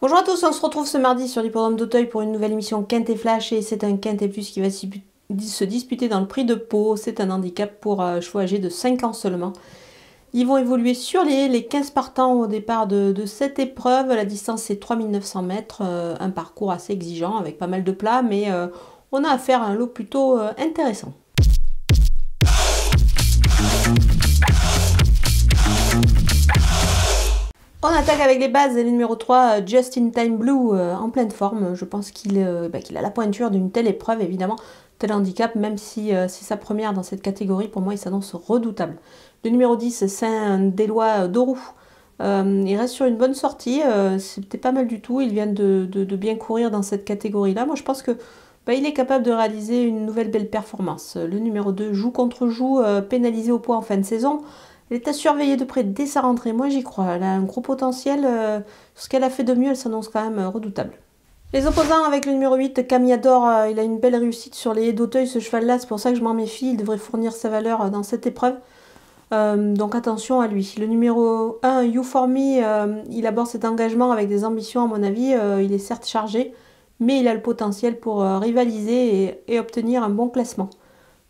Bonjour à tous, on se retrouve ce mardi sur l'hippodrome d'Auteuil pour une nouvelle émission Quintet Flash et c'est un Quintet Plus qui va se disputer dans le prix de Pau. C'est un handicap pour chevaux âgés de 5 ans seulement. Ils vont évoluer sur les 15 partants au départ de cette épreuve. La distance c'est 3900 mètres, un parcours assez exigeant avec pas mal de plats, mais on a affaire à un lot plutôt intéressant. On attaque avec les bases et le numéro 3, Just in Time Blue, en pleine forme. Je pense qu'il a la pointure d'une telle épreuve, évidemment, tel handicap, même si c'est sa première dans cette catégorie. Pour moi, il s'annonce redoutable. Le numéro 10, Saint-Délois d'Auroux. Il reste sur une bonne sortie, c'était pas mal du tout. Il vient de bien courir dans cette catégorie-là. Moi, je pense que il est capable de réaliser une nouvelle belle performance. Le numéro 2, Joue contre Joue, pénalisé au poids en fin de saison. Elle est à surveiller de près dès sa rentrée. Moi, j'y crois. Elle a un gros potentiel. Ce qu'elle a fait de mieux, elle s'annonce quand même redoutable. Les opposants avec le numéro 8, Camiador, il a une belle réussite sur les haies d'Auteuil, ce cheval-là. C'est pour ça que je m'en méfie. Il devrait fournir sa valeur dans cette épreuve. Donc attention à lui. Le numéro 1, You For Me, il aborde cet engagement avec des ambitions, à mon avis. Il est certes chargé, mais il a le potentiel pour rivaliser et obtenir un bon classement.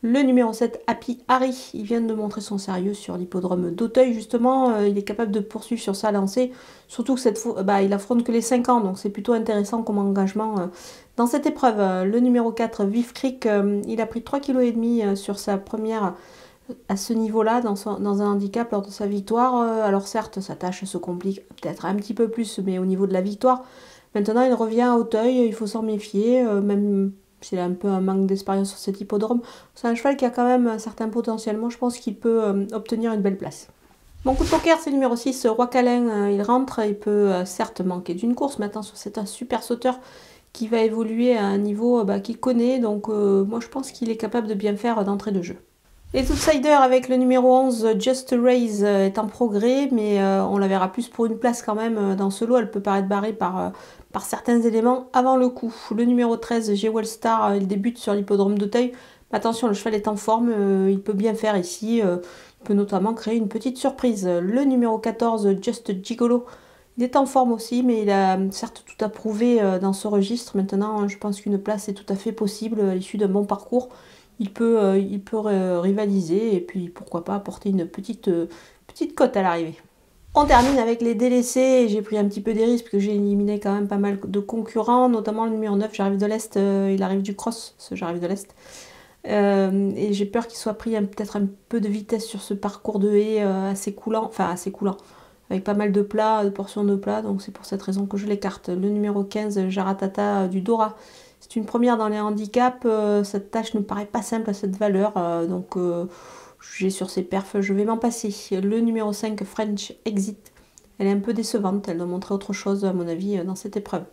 Le numéro 7, Happy Harry, il vient de montrer son sérieux sur l'hippodrome d'Auteuil, justement. Il est capable de poursuivre sur sa lancée, surtout que cette fois, il affronte que les 5 ans, donc c'est plutôt intéressant comme engagement dans cette épreuve. Le numéro 4, Vif Creek, il a pris 3,5 kg sur sa première à ce niveau-là, dans un handicap lors de sa victoire. Alors certes, sa tâche se complique peut-être un petit peu plus, mais au niveau de la victoire, maintenant il revient à Auteuil, il faut s'en méfier, même s'il a un peu un manque d'expérience sur cet hippodrome. C'est un cheval qui a quand même un certain potentiel. Moi, je pense qu'il peut obtenir une belle place. Mon coup de poker, c'est le numéro 6, Roi Câlin. Il rentre, il peut certes manquer d'une course. Maintenant, c'est un super sauteur qui va évoluer à un niveau qu'il connaît. Donc, moi, je pense qu'il est capable de bien faire d'entrée de jeu. Les outsiders avec le numéro 11, Just Raise, est en progrès, mais on la verra plus pour une place quand même dans ce lot. Elle peut paraître barrée par certains éléments avant le coup. Le numéro 13, G-Wall Star, il débute sur l'hippodrome d'Auteuil. Attention, le cheval est en forme, il peut bien faire ici. Il peut notamment créer une petite surprise. Le numéro 14, Just Gigolo, il est en forme aussi, mais il a certes tout à prouver dans ce registre. Maintenant, je pense qu'une place est tout à fait possible à l'issue d'un bon parcours. Il peut rivaliser et puis pourquoi pas apporter une petite cote à l'arrivée. On termine avec les délaissés. J'ai pris un petit peu des risques parce que j'ai éliminé quand même pas mal de concurrents, notamment le numéro 9, J'arrive de l'Est. Il arrive du cross, ce J'arrive de l'Est. Et j'ai peur qu'il soit pris peut-être un peu de vitesse sur ce parcours de haies assez coulant, avec pas mal de plats, de portions de plats, donc c'est pour cette raison que je l'écarte. Le numéro 15, Jaratata du Dora. C'est une première dans les handicaps, cette tâche ne paraît pas simple à cette valeur, donc j'ai sur ses perfs, je vais m'en passer. Le numéro 5, French Exit, elle est un peu décevante, elle doit montrer autre chose à mon avis dans cette épreuve.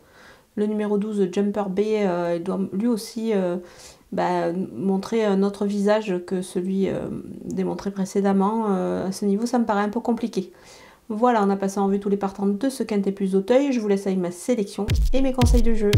Le numéro 12, Jumper Bay, il doit lui aussi montrer un autre visage que celui démontré précédemment. À ce niveau, ça me paraît un peu compliqué. Voilà, on a passé en vue tous les partants de ce Quintet Plus d'Auteuil. Je vous laisse avec ma sélection et mes conseils de jeu.